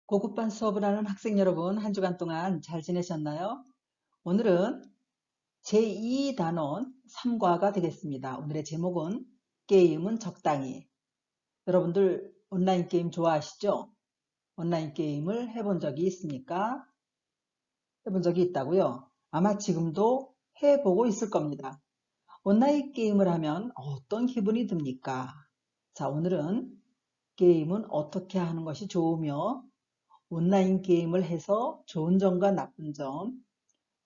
고급반 수업을 하는 학생 여러분, 한 주간 동안 잘 지내셨나요? 오늘은 제2단원 3과가 되겠습니다. 오늘의 제목은 게임은 적당히. 여러분들 온라인 게임 좋아하시죠? 온라인 게임을 해본 적이 있습니까? 해본 적이 있다고요? 아마 지금도 해보고 있을 겁니다. 온라인 게임을 하면 어떤 기분이 듭니까? 자, 오늘은 게임은 어떻게 하는 것이 좋으며 온라인 게임을 해서 좋은 점과 나쁜 점,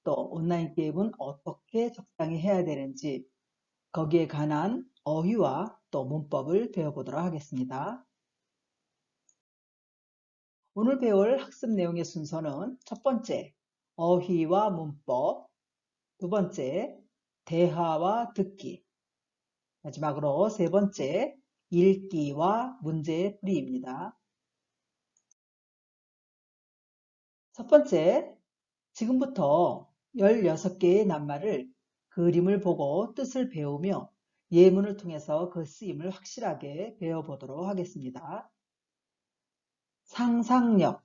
또 온라인 게임은 어떻게 적당히 해야 되는지 거기에 관한 어휘와 또 문법을 배워보도록 하겠습니다. 오늘 배울 학습 내용의 순서는 첫 번째, 어휘와 문법, 두 번째, 대화와 듣기, 마지막으로 세 번째, 읽기와 문제풀이입니다. 첫 번째, 지금부터 16개의 낱말을 그림을 보고 뜻을 배우며 예문을 통해서 그 쓰임을 확실하게 배워보도록 하겠습니다. 상상력,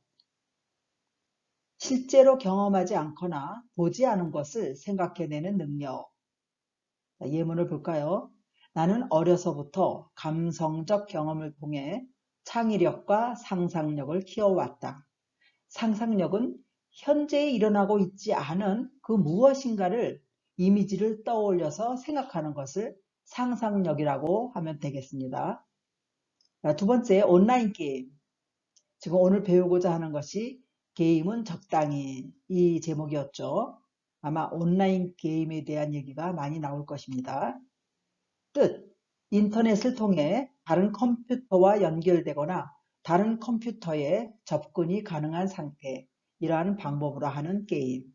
실제로 경험하지 않거나 보지 않은 것을 생각해내는 능력. 예문을 볼까요? 나는 어려서부터 감성적 경험을 통해 창의력과 상상력을 키워왔다. 상상력은 현재에 일어나고 있지 않은 그 무엇인가를 이미지를 떠올려서 생각하는 것을 상상력이라고 하면 되겠습니다. 두 번째, 온라인 게임. 지금 오늘 배우고자 하는 것이 게임은 적당히 이 제목이었죠. 아마 온라인 게임에 대한 얘기가 많이 나올 것입니다. 뜻, 인터넷을 통해 다른 컴퓨터와 연결되거나 다른 컴퓨터에 접근이 가능한 상태, 이러한 방법으로 하는 게임.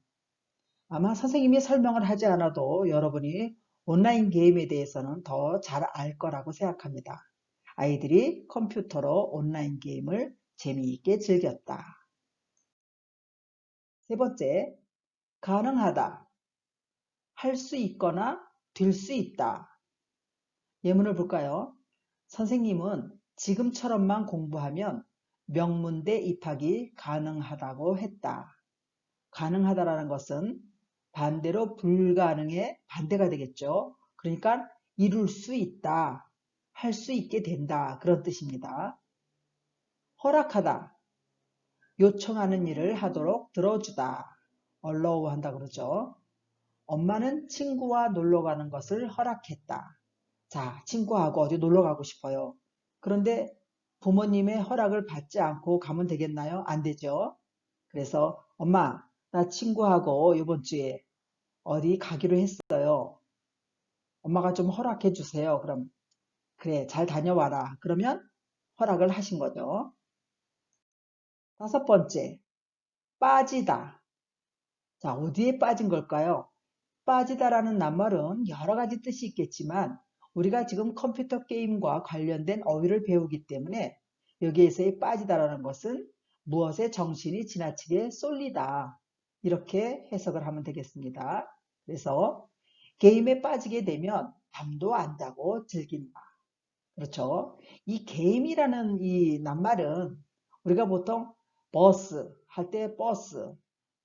아마 선생님이 설명을 하지 않아도 여러분이 온라인 게임에 대해서는 더 잘 알 거라고 생각합니다. 아이들이 컴퓨터로 온라인 게임을 재미있게 즐겼다. 세 번째, 가능하다, 할 수 있거나 될 수 있다. 예문을 볼까요? 선생님은 지금처럼만 공부하면 명문대 입학이 가능하다고 했다. 가능하다라는 것은 반대로 불가능의 반대가 되겠죠. 그러니까 이룰 수 있다, 할 수 있게 된다, 그런 뜻입니다. 허락하다, 요청하는 일을 하도록 들어주다, allow 한다 그러죠. 엄마는 친구와 놀러 가는 것을 허락했다. 자, 친구하고 어디 놀러 가고 싶어요. 그런데 부모님의 허락을 받지 않고 가면 되겠나요? 안 되죠. 그래서 엄마, 나 친구하고 이번 주에 어디 가기로 했어요. 엄마가 좀 허락해 주세요. 그럼 그래, 잘 다녀와라. 그러면 허락을 하신 거죠. 다섯 번째, 빠지다. 자, 어디에 빠진 걸까요? 빠지다라는 낱말은 여러 가지 뜻이 있겠지만 우리가 지금 컴퓨터 게임과 관련된 어휘를 배우기 때문에 여기에서의 빠지다라는 것은 무엇에 정신이 지나치게 쏠리다, 이렇게 해석을 하면 되겠습니다. 그래서 게임에 빠지게 되면 잠도 안 자고 즐긴다. 그렇죠? 이 게임이라는 이 낱말은 우리가 보통 버스 할 때 버스,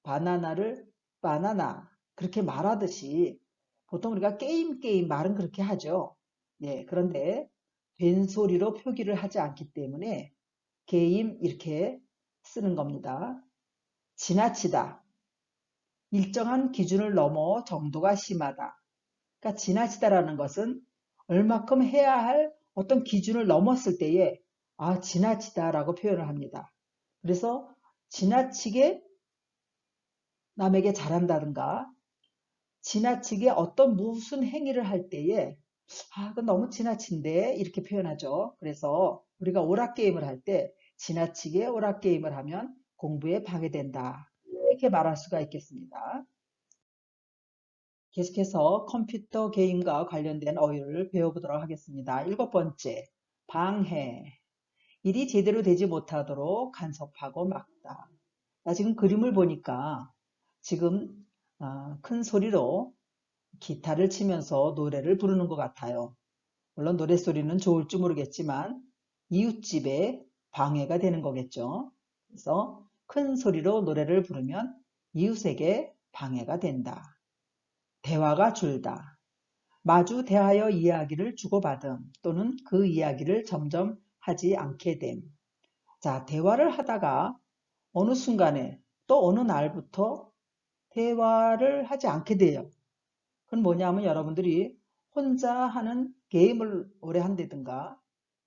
바나나를 바나나 그렇게 말하듯이 보통 우리가 게임 말은 그렇게 하죠. 네, 그런데 된소리로 표기를 하지 않기 때문에 게임 이렇게 쓰는 겁니다. 지나치다, 일정한 기준을 넘어 정도가 심하다. 그러니까 지나치다라는 것은 얼마큼 해야 할 어떤 기준을 넘었을 때에 지나치다라고 표현을 합니다. 그래서 지나치게 남에게 잘한다든가 지나치게 어떤 무슨 행위를 할 때에 그건 너무 지나친데 이렇게 표현하죠. 그래서 우리가 오락게임을 할 때 지나치게 오락게임을 하면 공부에 방해된다, 이렇게 말할 수가 있겠습니다. 계속해서 컴퓨터 게임과 관련된 어휘를 배워보도록 하겠습니다. 일곱 번째, 방해. 일이 제대로 되지 못하도록 간섭하고 막다. 나 지금 그림을 보니까 지금 큰 소리로 기타를 치면서 노래를 부르는 것 같아요. 물론 노랫소리는 좋을지 모르겠지만 이웃집에 방해가 되는 거겠죠. 그래서 큰 소리로 노래를 부르면 이웃에게 방해가 된다. 대화가 줄다. 마주 대하여 이야기를 주고받음 또는 그 이야기를 점점 하지 않게 됨. 자, 대화를 하다가 어느 순간에 또 어느 날부터 대화를 하지 않게 돼요. 그건 뭐냐면 여러분들이 혼자 하는 게임을 오래 한다든가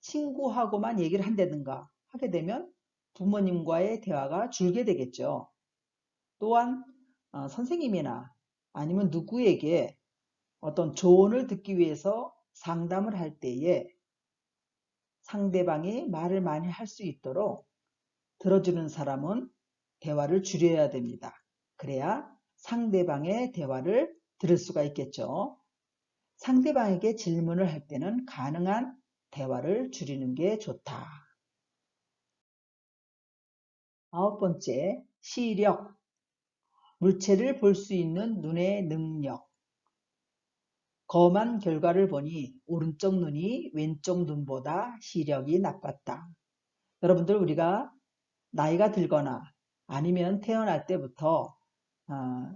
친구하고만 얘기를 한다든가 하게 되면 부모님과의 대화가 줄게 되겠죠. 또한 선생님이나 아니면 누구에게 어떤 조언을 듣기 위해서 상담을 할 때에 상대방이 말을 많이 할 수 있도록 들어주는 사람은 대화를 줄여야 됩니다. 그래야 상대방의 대화를 들을 수가 있겠죠. 상대방에게 질문을 할 때는 가능한 대화를 줄이는 게 좋다. 9번째, 시력. 물체를 볼 수 있는 눈의 능력. 검한 결과를 보니 오른쪽 눈이 왼쪽 눈보다 시력이 나빴다. 여러분들 우리가 나이가 들거나 아니면 태어날 때부터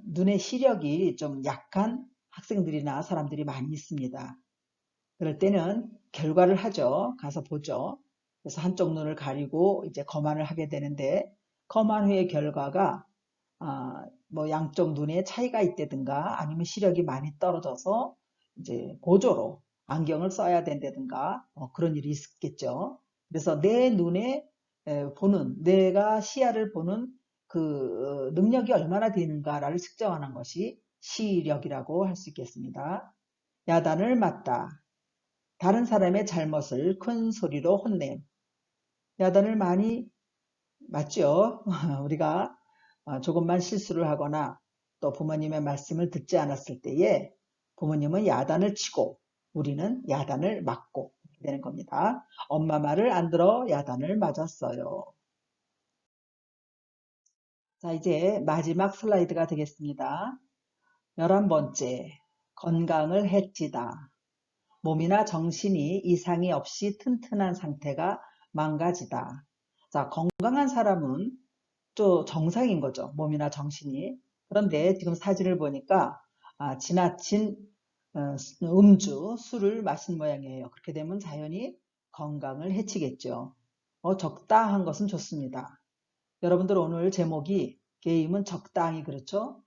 눈의 시력이 좀 약한 학생들이나 사람들이 많이 있습니다. 그럴 때는 결과를 하죠. 가서 보죠. 그래서 한쪽 눈을 가리고 이제 검안을 하게 되는데 검안 후의 결과가 뭐 양쪽 눈에 차이가 있다든가 아니면 시력이 많이 떨어져서 이제 보조로 안경을 써야 된다든가 그런 일이 있겠죠. 그래서 내 눈에 보는 내가 시야를 보는 그 능력이 얼마나 되는가를 측정하는 것이 시력이라고 할 수 있겠습니다. 야단을 맞다. 다른 사람의 잘못을 큰 소리로 혼냄. 야단을 많이 맞죠. 우리가 조금만 실수를 하거나 또 부모님의 말씀을 듣지 않았을 때에 부모님은 야단을 치고 우리는 야단을 맞고 되는 겁니다. 엄마 말을 안 들어 야단을 맞았어요. 자, 이제 마지막 슬라이드가 되겠습니다. 11번째, 건강을 해치다. 몸이나 정신이 이상이 없이 튼튼한 상태가 망가지다. 자, 건강한 사람은 또 정상인 거죠. 몸이나 정신이. 그런데 지금 사진을 보니까 지나친 음주, 술을 마신 모양이에요. 그렇게 되면 자연히 건강을 해치겠죠. 적당한 것은 좋습니다. 여러분들 오늘 제목이 게임은 적당히 그렇죠?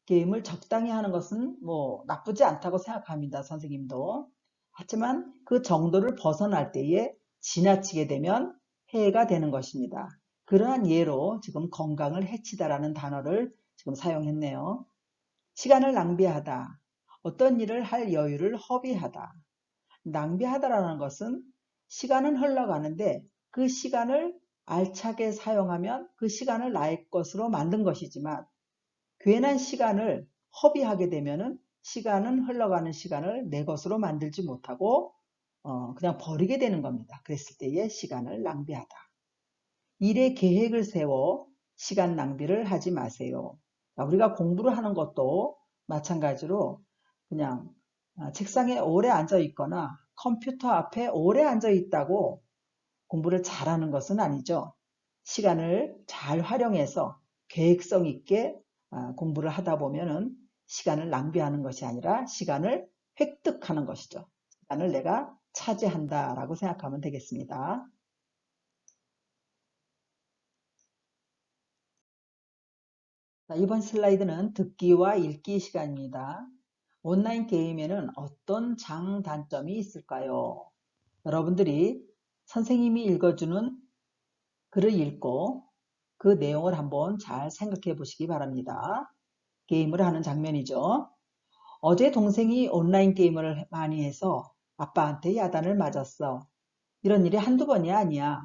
게임을 적당히 하는 것은 뭐 나쁘지 않다고 생각합니다. 선생님도. 하지만 그 정도를 벗어날 때에 지나치게 되면 해가 되는 것입니다. 그러한 예로 지금 건강을 해치다라는 단어를 지금 사용했네요. 시간을 낭비하다. 어떤 일을 할 여유를 허비하다. 낭비하다라는 것은 시간은 흘러가는데 그 시간을 알차게 사용하면 그 시간을 나의 것으로 만든 것이지만 괜한 시간을 허비하게 되면은 시간은 흘러가는 시간을 내 것으로 만들지 못하고 그냥 버리게 되는 겁니다. 그랬을 때의 시간을 낭비하다. 일의 계획을 세워 시간 낭비를 하지 마세요. 우리가 공부를 하는 것도 마찬가지로 그냥 책상에 오래 앉아 있거나 컴퓨터 앞에 오래 앉아 있다고 공부를 잘하는 것은 아니죠. 시간을 잘 활용해서 계획성 있게 공부를 하다 보면은 시간을 낭비하는 것이 아니라 시간을 획득하는 것이죠. 시간을 내가 차지한다라고 생각하면 되겠습니다. 자, 이번 슬라이드는 듣기와 읽기 시간입니다. 온라인 게임에는 어떤 장단점이 있을까요? 여러분들이 선생님이 읽어주는 글을 읽고 그 내용을 한번 잘 생각해 보시기 바랍니다. 게임을 하는 장면이죠. 어제 동생이 온라인 게임을 많이 해서 아빠한테 야단을 맞았어. 이런 일이 한두 번이 아니야.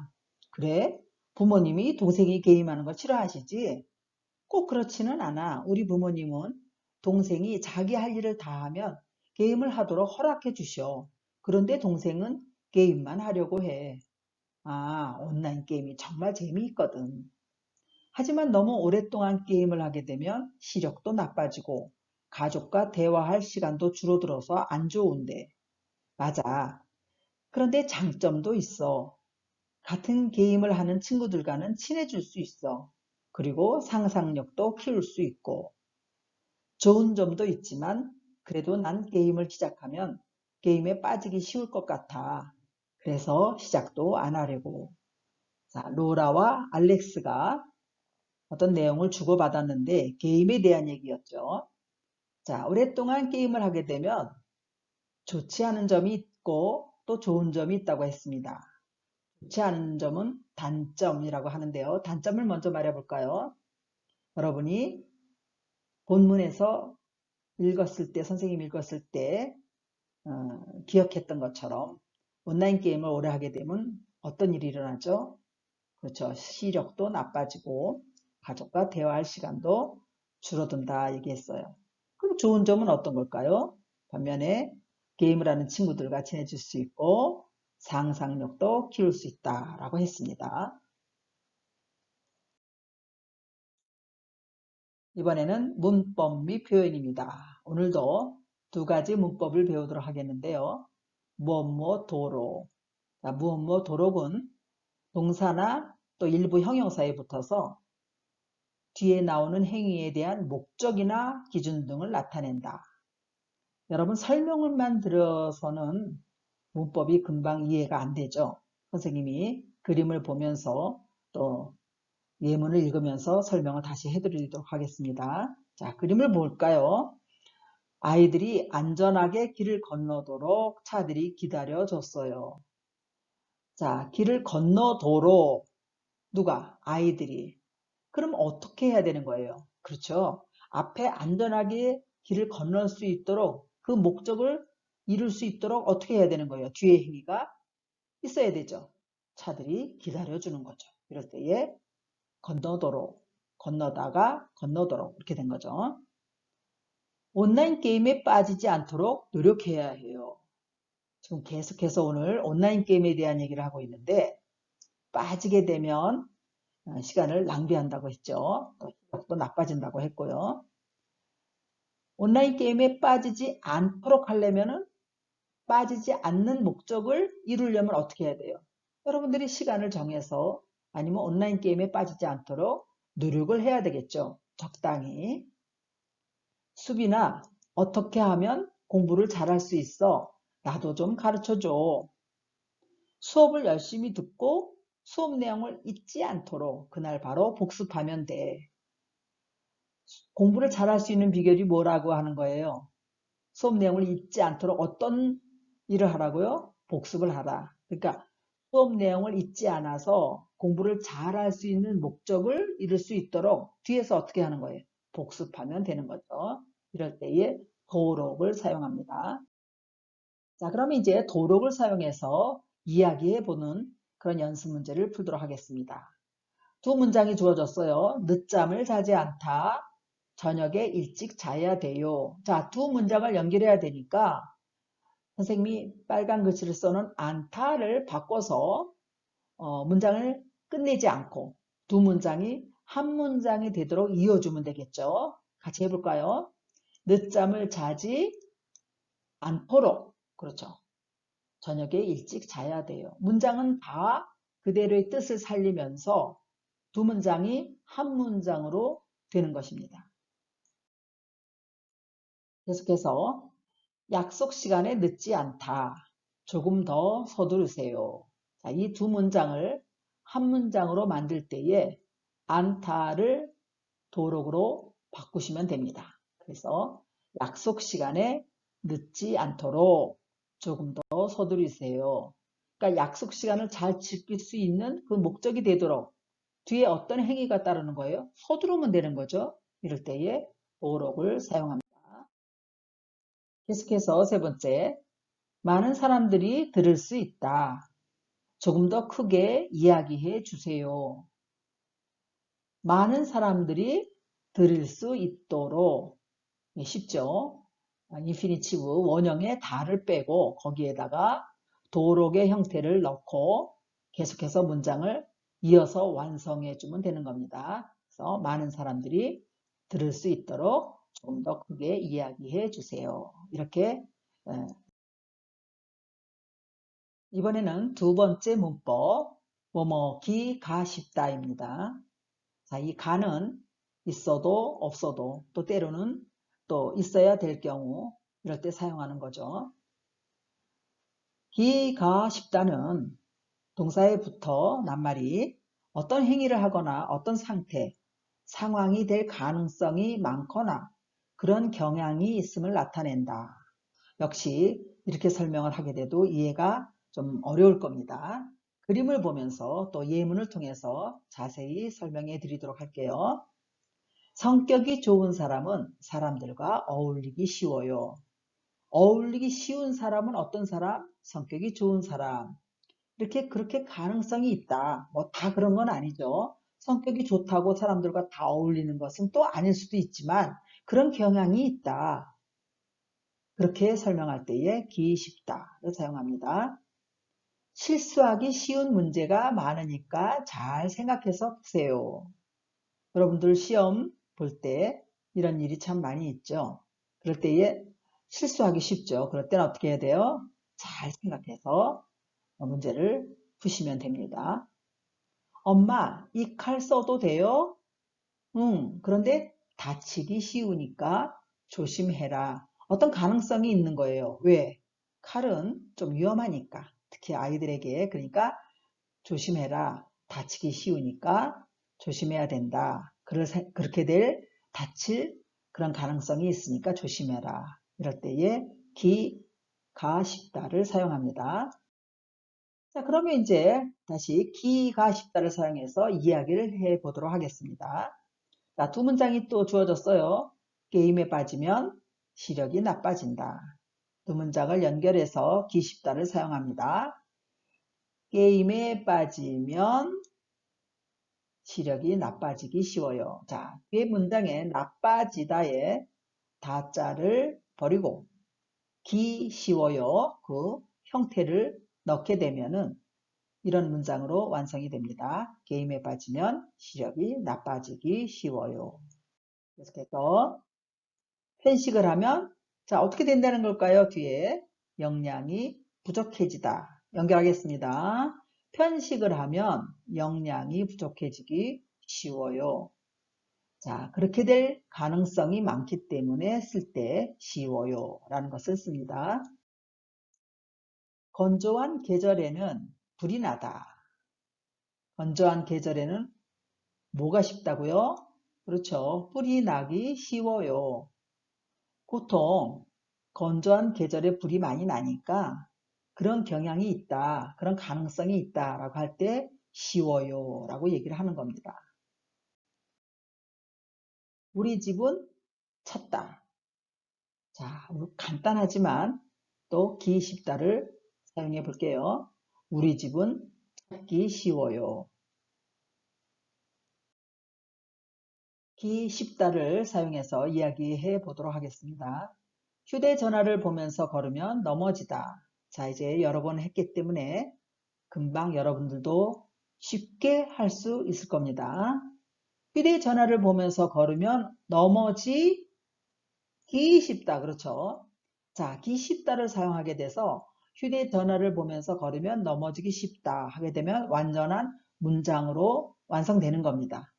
그래? 부모님이 동생이 게임하는 걸 싫어하시지? 꼭 그렇지는 않아. 우리 부모님은 동생이 자기 할 일을 다 하면 게임을 하도록 허락해 주셔. 그런데 동생은 게임만 하려고 해. 온라인 게임이 정말 재미있거든. 하지만 너무 오랫동안 게임을 하게 되면 시력도 나빠지고 가족과 대화할 시간도 줄어들어서 안 좋은데. 맞아. 그런데 장점도 있어. 같은 게임을 하는 친구들과는 친해질 수 있어. 그리고 상상력도 키울 수 있고, 좋은 점도 있지만 그래도 난 게임을 시작하면 게임에 빠지기 쉬울 것 같아. 그래서 시작도 안 하려고. 자, 로라와 알렉스가 어떤 내용을 주고받았는데 게임에 대한 얘기였죠. 자, 오랫동안 게임을 하게 되면 좋지 않은 점이 있고 또 좋은 점이 있다고 했습니다. 좋지 않은 점은 단점이라고 하는데요. 단점을 먼저 말해볼까요? 여러분이 본문에서 읽었을 때, 선생님이 읽었을 때 기억했던 것처럼 온라인 게임을 오래 하게 되면 어떤 일이 일어나죠? 그렇죠. 시력도 나빠지고 가족과 대화할 시간도 줄어든다 얘기했어요. 그럼 좋은 점은 어떤 걸까요? 반면에 게임을 하는 친구들과 친해질 수 있고 상상력도 키울 수 있다라고 했습니다. 이번에는 문법 및 표현입니다. 오늘도 두 가지 문법을 배우도록 하겠는데요. 무엇 도로. 자, 무엇 도록은 동사나 또 일부 형용사에 붙어서 뒤에 나오는 행위에 대한 목적이나 기준 등을 나타낸다. 여러분 설명을만 들어서는 문법이 금방 이해가 안 되죠. 선생님이 그림을 보면서 또 예문을 읽으면서 설명을 다시 해드리도록 하겠습니다. 자, 그림을 볼까요? 아이들이 안전하게 길을 건너도록 차들이 기다려줬어요. 자, 길을 건너도록 누가? 아이들이. 그럼 어떻게 해야 되는 거예요? 그렇죠. 앞에 안전하게 길을 건널 수 있도록 그 목적을 이룰 수 있도록 어떻게 해야 되는 거예요? 뒤에 행위가 있어야 되죠. 차들이 기다려주는 거죠. 이럴 때에 건너도록, 건너다가 건너도록 이렇게 된 거죠. 온라인 게임에 빠지지 않도록 노력해야 해요. 지금 계속해서 오늘 온라인 게임에 대한 얘기를 하고 있는데 빠지게 되면 시간을 낭비한다고 했죠. 또 시력도 나빠진다고 했고요. 온라인 게임에 빠지지 않도록 하려면은 빠지지 않는 목적을 이루려면 어떻게 해야 돼요? 여러분들이 시간을 정해서 아니면 온라인 게임에 빠지지 않도록 노력을 해야 되겠죠. 적당히. 수빈아, 어떻게 하면 공부를 잘할 수 있어? 나도 좀 가르쳐줘. 수업을 열심히 듣고 수업 내용을 잊지 않도록 그날 바로 복습하면 돼. 공부를 잘할 수 있는 비결이 뭐라고 하는 거예요? 수업 내용을 잊지 않도록 어떤 일을 하라고요? 복습을 하라. 그러니까 수업 내용을 잊지 않아서 공부를 잘할 수 있는 목적을 이룰 수 있도록 뒤에서 어떻게 하는 거예요? 복습하면 되는 거죠. 이럴 때에 도록을 사용합니다. 자, 그럼 이제 도록을 사용해서 이야기해 보는 그런 연습 문제를 풀도록 하겠습니다. 두 문장이 주어졌어요. 늦잠을 자지 않다. 저녁에 일찍 자야 돼요. 자, 두 문장을 연결해야 되니까 선생님이 빨간 글씨를 써는 않다를 바꿔서 문장을 끝내지 않고 두 문장이 한 문장이 되도록 이어주면 되겠죠. 같이 해볼까요? 늦잠을 자지 않도록. 그렇죠. 저녁에 일찍 자야 돼요. 문장은 다 그대로의 뜻을 살리면서 두 문장이 한 문장으로 되는 것입니다. 계속해서 약속 시간에 늦지 않다. 조금 더 서두르세요. 자, 이 두 문장을 한 문장으로 만들 때에 않다를 도록으로 바꾸시면 됩니다. 그래서 약속 시간에 늦지 않도록 조금 더 서두르세요. 그러니까 약속 시간을 잘 지킬 수 있는 그 목적이 되도록 뒤에 어떤 행위가 따르는 거예요? 서두르면 되는 거죠. 이럴 때에 도록을 사용합니다. 계속해서 세 번째, 많은 사람들이 들을 수 있다. 조금 더 크게 이야기해 주세요. 많은 사람들이 들을 수 있도록 쉽죠? 인피니티브 원형의 다를 빼고 거기에다가 도록의 형태를 넣고 계속해서 문장을 이어서 완성해 주면 되는 겁니다. 그래서 많은 사람들이 들을 수 있도록 조금 더 크게 이야기해 주세요. 이렇게 이번에는 두 번째 문법 기, 가 싶다입니다. 자, 이 가는 있어도 없어도 또 때로는 또 있어야 될 경우 이럴 때 사용하는 거죠. 기, 가 싶다는 동사에 붙어 낱말이 어떤 행위를 하거나 어떤 상태, 상황이 될 가능성이 많거나 그런 경향이 있음을 나타낸다. 역시 이렇게 설명을 하게 돼도 이해가 좀 어려울 겁니다. 그림을 보면서 또 예문을 통해서 자세히 설명해 드리도록 할게요. 성격이 좋은 사람은 사람들과 어울리기 쉬워요. 어울리기 쉬운 사람은 어떤 사람? 성격이 좋은 사람. 이렇게 그렇게 가능성이 있다. 뭐 다 그런 건 아니죠. 성격이 좋다고 사람들과 다 어울리는 것은 또 아닐 수도 있지만 그런 경향이 있다. 그렇게 설명할 때에 기 쉽다를 사용합니다. 실수하기 쉬운 문제가 많으니까 잘 생각해서 보세요. 여러분들 시험 볼 때 이런 일이 참 많이 있죠. 그럴 때에 실수하기 쉽죠. 그럴 때는 어떻게 해야 돼요? 잘 생각해서 문제를 푸시면 됩니다. 엄마, 이 칼 써도 돼요? 응, 그런데 다치기 쉬우니까 조심해라. 어떤 가능성이 있는 거예요. 왜? 칼은 좀 위험하니까. 특히 아이들에게. 그러니까 조심해라. 다치기 쉬우니까 조심해야 된다. 그렇게 다칠 그런 가능성이 있으니까 조심해라. 이럴 때에 기, 가 싶다를 사용합니다. 자, 그러면 이제 다시 기가 쉽다를 사용해서 이야기를 해 보도록 하겠습니다. 자, 두 문장이 또 주어졌어요. 게임에 빠지면 시력이 나빠진다. 두 문장을 연결해서 기 쉽다를 사용합니다. 게임에 빠지면 시력이 나빠지기 쉬워요. 자, 뒤에 문장에 나빠지다에 다자를 버리고 기 쉬워요. 그 형태를 넣게 되면은 이런 문장으로 완성이 됩니다. 게임에 빠지면 시력이 나빠지기 쉬워요. 계속해서 편식을 하면 자 어떻게 된다는 걸까요? 뒤에 영양이 부족해지다. 연결하겠습니다. 편식을 하면 영양이 부족해지기 쉬워요. 자 그렇게 될 가능성이 많기 때문에 쓸 때 쉬워요 라는 것을 씁니다. 건조한 계절에는 불이 나다. 건조한 계절에는 뭐가 쉽다고요? 그렇죠. 불이 나기 쉬워요. 보통 건조한 계절에 불이 많이 나니까 그런 경향이 있다, 그런 가능성이 있다라고 할 때 쉬워요 라고 얘기를 하는 겁니다. 우리 집은 찼다. 자, 간단하지만 또 기 쉽다를 사용해 볼게요. 우리 집은 찾기 쉬워요. 기 쉽다를 사용해서 이야기해 보도록 하겠습니다. 휴대전화를 보면서 걸으면 넘어지다. 자, 이제 여러 번 했기 때문에 금방 여러분들도 쉽게 할 수 있을 겁니다. 휴대전화를 보면서 걸으면 넘어지기 쉽다. 그렇죠? 자, 기 쉽다를 사용하게 돼서 휴대전화를 보면서 걸으면 넘어지기 쉽다 하게 되면 완전한 문장으로 완성되는 겁니다.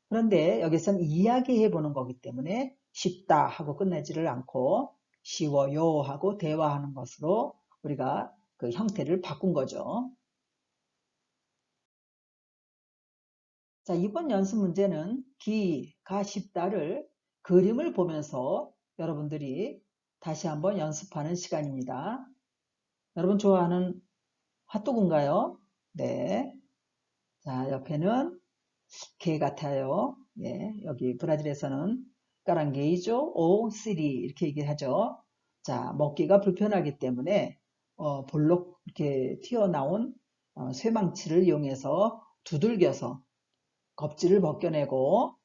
그런데 여기서는 이야기해 보는 거기 때문에 쉽다 하고 끝내지를 않고 쉬워요 하고 대화하는 것으로 우리가 그 형태를 바꾼 거죠. 자, 이번 연습 문제는 기가 쉽다를 그림을 보면서 여러분들이 다시 한번 연습하는 시간입니다. 여러분 좋아하는 핫도그인가요? 네. 자, 옆에는 게 같아요. 예, 여기 브라질에서는 까랑게이죠. 오, 시리 이렇게 얘기하죠. 자, 먹기가 불편하기 때문에 볼록 이렇게 튀어나온 쇠망치를 이용해서 두들겨서 껍질을 벗겨내고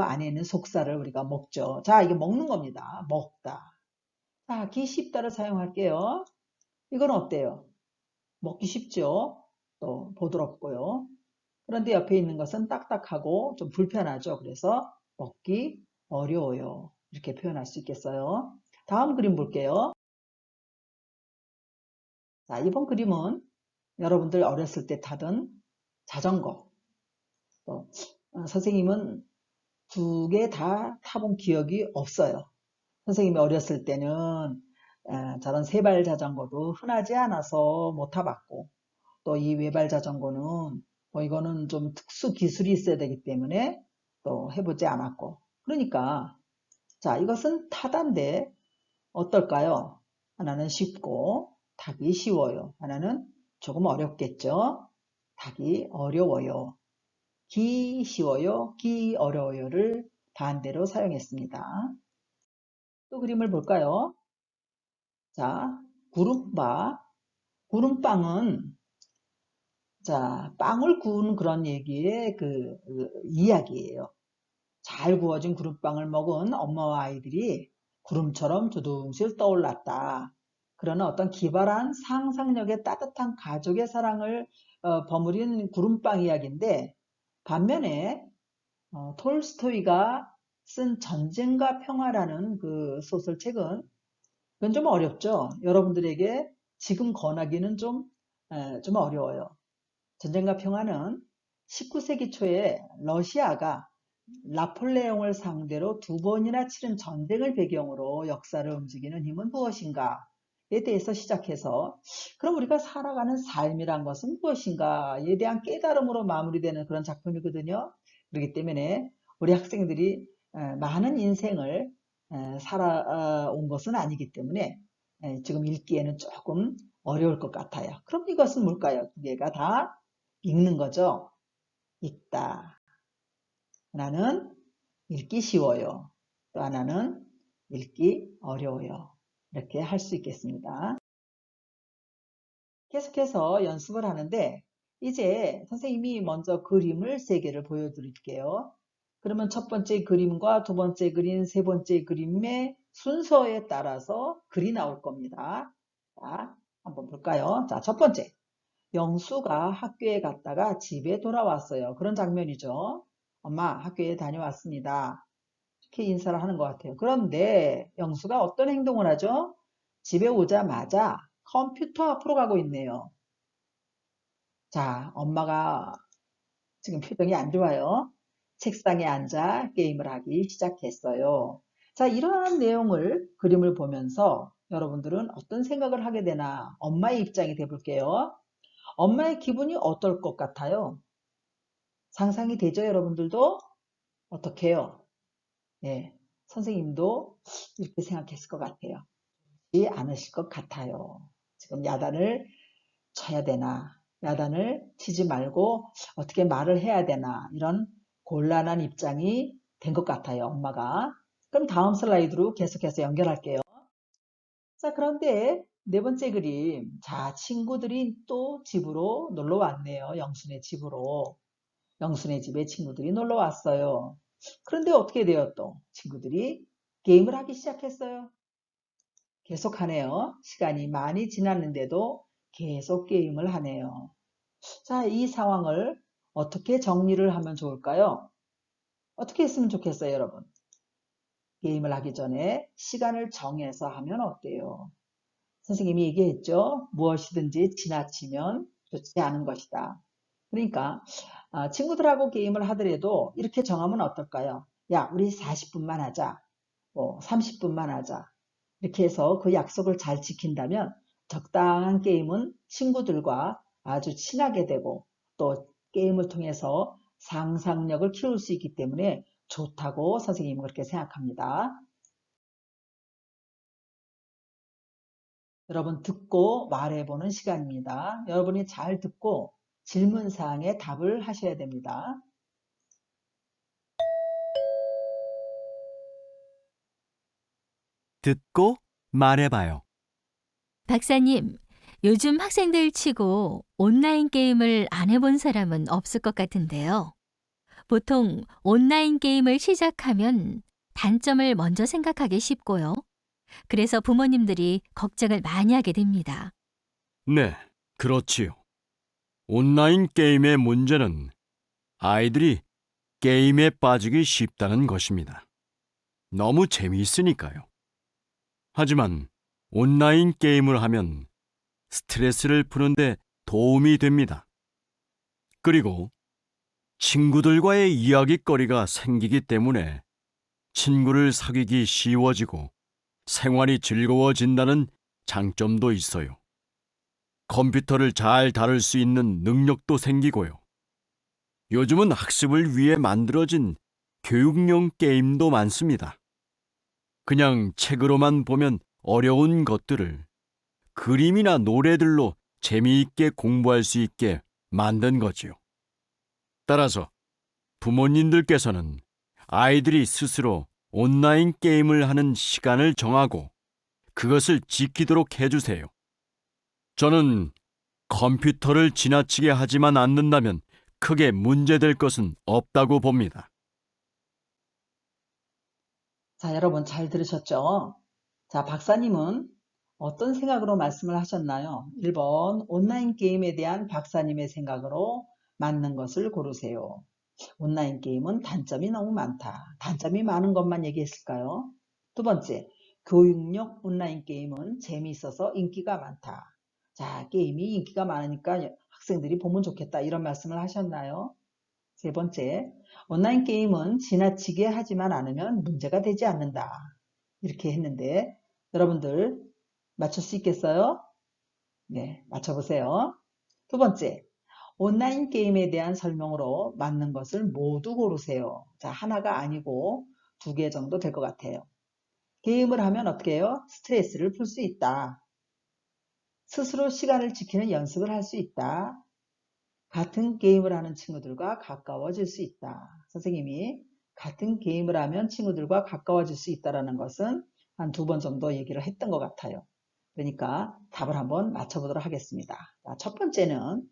안에 있는 속살을 우리가 먹죠. 자, 이게 먹는 겁니다. 먹다. 자, 기 쉽다를 사용할게요. 이건 어때요? 먹기 쉽죠? 또 보드럽고요. 그런데 옆에 있는 것은 딱딱하고 좀 불편하죠. 그래서 먹기 어려워요. 이렇게 표현할 수 있겠어요. 다음 그림 볼게요. 자, 이번 그림은 여러분들 어렸을 때 타던 자전거. 또 선생님은 두 개 다 타본 기억이 없어요. 선생님이 어렸을 때는 저런 세발 자전거도 흔하지 않아서 못 타봤고, 또 이 외발 자전거는 뭐 이거는 좀 특수 기술이 있어야 되기 때문에 또 해보지 않았고. 그러니까 자, 이것은 타다인데 어떨까요? 하나는 쉽고 타기 쉬워요. 하나는 조금 어렵겠죠? 타기 어려워요. 기 쉬워요, 기 어려워요를 반대로 사용했습니다. 또 그림을 볼까요? 자, 구름바. 구름빵은 자, 빵을 구우는 그런 얘기의 그 이야기예요. 잘 구워진 구름빵을 먹은 엄마와 아이들이 구름처럼 두둥실 떠올랐다. 그러나 어떤 기발한 상상력의 따뜻한 가족의 사랑을 버무린 구름빵 이야기인데, 반면에 톨스토이가 쓴 전쟁과 평화라는 그 소설책은 그건 좀 어렵죠. 여러분들에게 지금 권하기는 좀 어려워요. 전쟁과 평화는 19세기 초에 러시아가 나폴레옹을 상대로 두 번이나 치른 전쟁을 배경으로 역사를 움직이는 힘은 무엇인가에 대해서 시작해서, 그럼 우리가 살아가는 삶이란 것은 무엇인가에 대한 깨달음으로 마무리되는 그런 작품이거든요. 그렇기 때문에 우리 학생들이 많은 인생을 살아온 것은 아니기 때문에 지금 읽기에는 조금 어려울 것 같아요. 그럼 이것은 뭘까요? 두 개가 다 읽는 거죠. 읽다. 하나는 읽기 쉬워요. 또 하나는 읽기 어려워요. 이렇게 할 수 있겠습니다. 계속해서 연습을 하는데, 이제 선생님이 먼저 그림을 3개를 보여드릴게요. 그러면 첫 번째 그림과 두 번째 그림, 세 번째 그림의 순서에 따라서 글이 나올 겁니다. 자, 한번 볼까요? 자, 첫 번째. 영수가 학교에 갔다가 집에 돌아왔어요. 그런 장면이죠. 엄마, 학교에 다녀왔습니다. 이렇게 인사를 하는 것 같아요. 그런데 영수가 어떤 행동을 하죠? 집에 오자마자 컴퓨터 앞으로 가고 있네요. 자, 엄마가 지금 표정이 안 좋아요. 책상에 앉아 게임을 하기 시작했어요. 자, 이러한 내용을 그림을 보면서 여러분들은 어떤 생각을 하게 되나 엄마의 입장이 돼 볼게요. 엄마의 기분이 어떨 것 같아요? 상상이 되죠, 여러분들도? 어떻게 해요? 네, 선생님도 이렇게 생각했을 것 같아요. 지 않으실 것 같아요. 지금 야단을 쳐야 되나, 야단을 치지 말고 어떻게 말을 해야 되나, 이런 곤란한 입장이 된 것 같아요, 엄마가. 그럼 다음 슬라이드로 계속해서 연결할게요. 자, 그런데 네 번째 그림. 자, 친구들이 또 집으로 놀러 왔네요. 영순의 집으로. 영순의 집에 친구들이 놀러 왔어요. 그런데 어떻게 돼요, 또? 친구들이 게임을 하기 시작했어요. 계속하네요. 시간이 많이 지났는데도 계속 게임을 하네요. 자, 이 상황을 어떻게 정리를 하면 좋을까요? 어떻게 했으면 좋겠어요, 여러분? 게임을 하기 전에 시간을 정해서 하면 어때요? 선생님이 얘기했죠. 무엇이든지 지나치면 좋지 않은 것이다. 그러니까 친구들하고 게임을 하더라도 이렇게 정하면 어떨까요? 야, 우리 40분만 하자. 뭐 30분만 하자. 이렇게 해서 그 약속을 잘 지킨다면 적당한 게임은 친구들과 아주 친하게 되고, 또 게임을 통해서 상상력을 키울 수 있기 때문에 좋다고 선생님은 그렇게 생각합니다. 여러분 듣고 말해보는 시간입니다. 여러분이 잘 듣고 질문사항에 답을 하셔야 됩니다. 듣고 말해봐요. 박사님, 요즘 학생들 치고 온라인 게임을 안 해본 사람은 없을 것 같은데요. 보통 온라인 게임을 시작하면 단점을 먼저 생각하기 쉽고요. 그래서 부모님들이 걱정을 많이 하게 됩니다. 네, 그렇지요. 온라인 게임의 문제는 아이들이 게임에 빠지기 쉽다는 것입니다. 너무 재미있으니까요. 하지만 온라인 게임을 하면 스트레스를 푸는데 도움이 됩니다. 그리고 친구들과의 이야깃거리가 생기기 때문에 친구를 사귀기 쉬워지고 생활이 즐거워진다는 장점도 있어요. 컴퓨터를 잘 다룰 수 있는 능력도 생기고요. 요즘은 학습을 위해 만들어진 교육용 게임도 많습니다. 그냥 책으로만 보면 어려운 것들을 그림이나 노래들로 재미있게 공부할 수 있게 만든 거지요. 따라서 부모님들께서는 아이들이 스스로 온라인 게임을 하는 시간을 정하고 그것을 지키도록 해주세요. 저는 컴퓨터를 지나치게 하지만 않는다면 크게 문제될 것은 없다고 봅니다. 자, 여러분 잘 들으셨죠? 자, 박사님은 어떤 생각으로 말씀을 하셨나요? 1번, 온라인 게임에 대한 박사님의 생각으로 맞는 것을 고르세요. 온라인 게임은 단점이 너무 많다. 단점이 많은 것만 얘기했을까요? 두 번째, 교육용 온라인 게임은 재미있어서 인기가 많다. 자, 게임이 인기가 많으니까 학생들이 보면 좋겠다. 이런 말씀을 하셨나요? 세 번째, 온라인 게임은 지나치게 하지만 않으면 문제가 되지 않는다. 이렇게 했는데 여러분들 맞출 수 있겠어요? 네, 맞춰보세요. 두 번째, 온라인 게임에 대한 설명으로 맞는 것을 모두 고르세요. 자, 하나가 아니고 2개 정도 될 것 같아요. 게임을 하면 어떻게 해요? 스트레스를 풀 수 있다. 스스로 시간을 지키는 연습을 할 수 있다. 같은 게임을 하는 친구들과 가까워질 수 있다. 선생님이 같은 게임을 하면 친구들과 가까워질 수 있다는 것은 한 2번 정도 얘기를 했던 것 같아요. 그러니까 답을 한번 맞춰보도록 하겠습니다. 자, 첫 번째는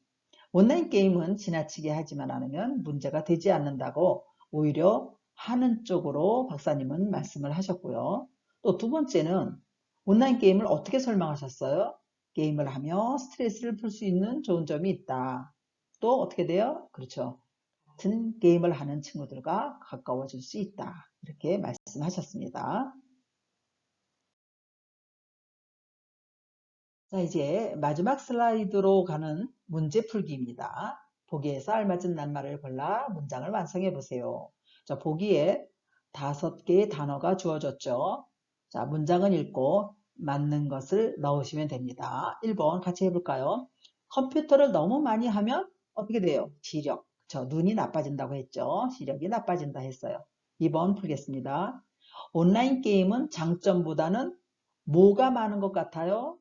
온라인 게임은 지나치게 하지만 않으면 문제가 되지 않는다고 오히려 하는 쪽으로 박사님은 말씀을 하셨고요. 또 2번째는 온라인 게임을 어떻게 설명하셨어요? 게임을 하며 스트레스를 풀 수 있는 좋은 점이 있다. 또 어떻게 돼요? 그렇죠. 같은 게임을 하는 친구들과 가까워질 수 있다. 이렇게 말씀하셨습니다. 자, 이제 마지막 슬라이드로 가는 문제 풀기입니다. 보기에서 알맞은 낱말을 골라 문장을 완성해 보세요. 자, 보기에 5개의 단어가 주어졌죠. 자, 문장은 읽고 맞는 것을 넣으시면 됩니다. 1번 같이 해볼까요? 컴퓨터를 너무 많이 하면 어떻게 돼요? 시력. 눈이 나빠진다고 했죠. 시력이 나빠진다 했어요. 2번 풀겠습니다. 온라인 게임은 장점보다는 뭐가 많은 것 같아요?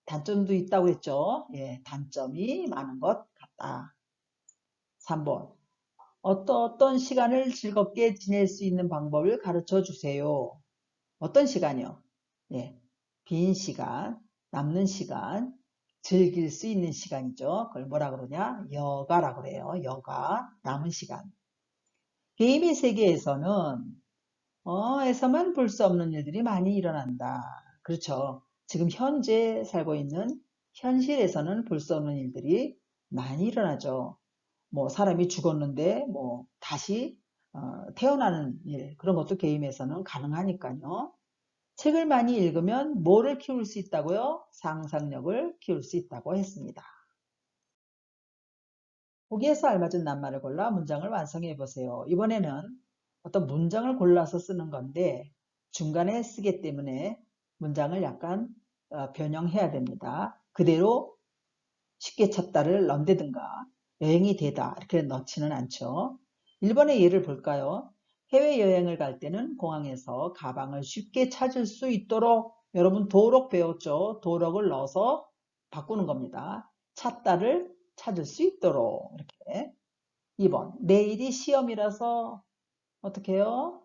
단점도 있다고 했죠. 예, 단점이 많은 것 같다. 3번. 어떤 시간을 즐겁게 지낼 수 있는 방법을 가르쳐 주세요. 어떤 시간이요? 예, 빈 시간, 남는 시간, 즐길 수 있는 시간이죠. 그걸 뭐라 그러냐? 여가라고 그래요. 여가, 남은 시간. 게임의 세계에서는 에서만 볼 수 없는 일들이 많이 일어난다. 그렇죠. 지금 현재 살고 있는 현실에서는 볼 수 없는 일들이 많이 일어나죠. 뭐 사람이 죽었는데 뭐 다시 태어나는 일, 그런 것도 게임에서는 가능하니까요. 책을 많이 읽으면 뭐를 키울 수 있다고요? 상상력을 키울 수 있다고 했습니다. 보기에서 알맞은 낱말을 골라 문장을 완성해 보세요. 이번에는 어떤 문장을 골라서 쓰는 건데 중간에 쓰기 때문에 문장을 약간 변형해야 됩니다. 그대로 쉽게 찾다를 넣는다든가 여행이 되다 이렇게 넣지는 않죠. 1번의 예를 볼까요? 해외여행을 갈 때는 공항에서 가방을 쉽게 찾을 수 있도록 여러분 도록 배웠죠? 도록을 넣어서 바꾸는 겁니다. 찾다를 찾을 수 있도록 이렇게. 2번 내일이 시험이라서 어떻게 해요?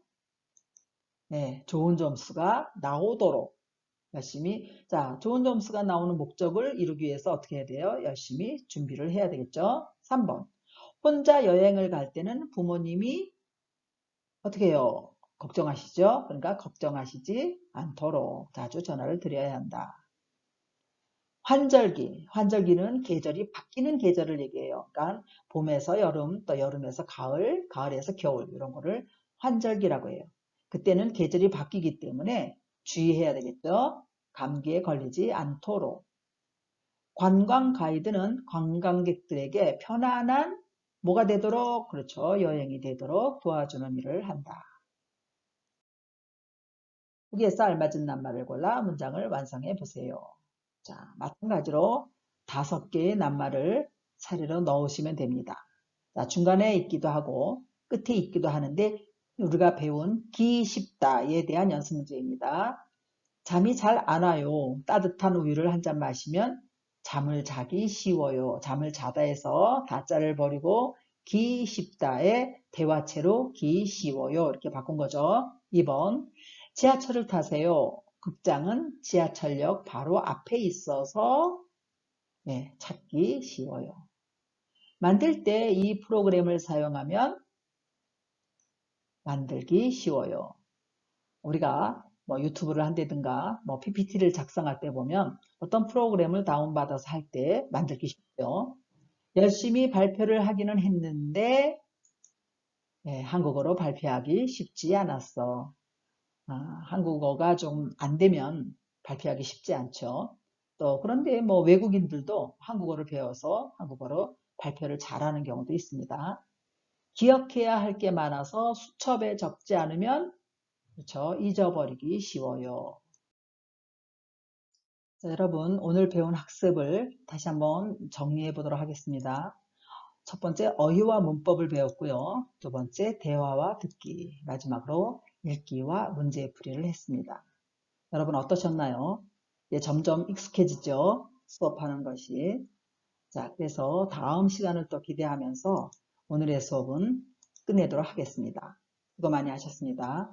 네, 좋은 점수가 나오도록 열심히. 자, 좋은 점수가 나오는 목적을 이루기 위해서 어떻게 해야 돼요? 열심히 준비를 해야 되겠죠. 3번 혼자 여행을 갈 때는 부모님이 어떻게 해요? 걱정하시죠? 그러니까 걱정하시지 않도록 자주 전화를 드려야 한다. 환절기, 환절기는 계절이 바뀌는 계절을 얘기해요. 그러니까 봄에서 여름, 또 여름에서 가을, 가을에서 겨울 이런 거를 환절기라고 해요. 그때는 계절이 바뀌기 때문에 주의해야 되겠죠. 감기에 걸리지 않도록. 관광 가이드는 관광객들에게 편안한 뭐가 되도록, 그렇죠. 여행이 되도록 도와주는 일을 한다. 후기에서 알맞은 낱말을 골라 문장을 완성해 보세요. 자, 마찬가지로 5개의 낱말을 차례로 넣으시면 됩니다. 자, 중간에 있기도 하고 끝에 있기도 하는데 우리가 배운 기 쉽다에 대한 연습 문제입니다. 잠이 잘 안 와요. 따뜻한 우유를 한 잔 마시면 잠을 자기 쉬워요. 잠을 자다 해서 다자를 버리고 기 쉽다에 대화체로 기 쉬워요. 이렇게 바꾼 거죠. 2번 지하철을 타세요. 극장은 지하철역 바로 앞에 있어서 찾기 쉬워요. 만들 때 이 프로그램을 사용하면 만들기 쉬워요. 우리가 뭐 유튜브를 한다든가 뭐 PPT를 작성할 때 보면 어떤 프로그램을 다운받아서 할 때 만들기 쉽죠. 열심히 발표를 하기는 했는데 한국어로 발표하기 쉽지 않았어. 한국어가 좀 안 되면 발표하기 쉽지 않죠. 또 그런데 뭐 외국인들도 한국어를 배워서 한국어로 발표를 잘하는 경우도 있습니다. 기억해야 할 게 많아서 수첩에 적지 않으면 그렇죠. 잊어버리기 쉬워요. 자, 여러분 오늘 배운 학습을 다시 한번 정리해 보도록 하겠습니다. 첫 번째 어휘와 문법을 배웠고요. 두 번째 대화와 듣기, 마지막으로 읽기와 문제풀이를 했습니다. 여러분 어떠셨나요? 점점 익숙해지죠? 수업하는 것이. 자, 그래서 다음 시간을 또 기대하면서 오늘의 수업은 끝내도록 하겠습니다. 수고 많이 하셨습니다.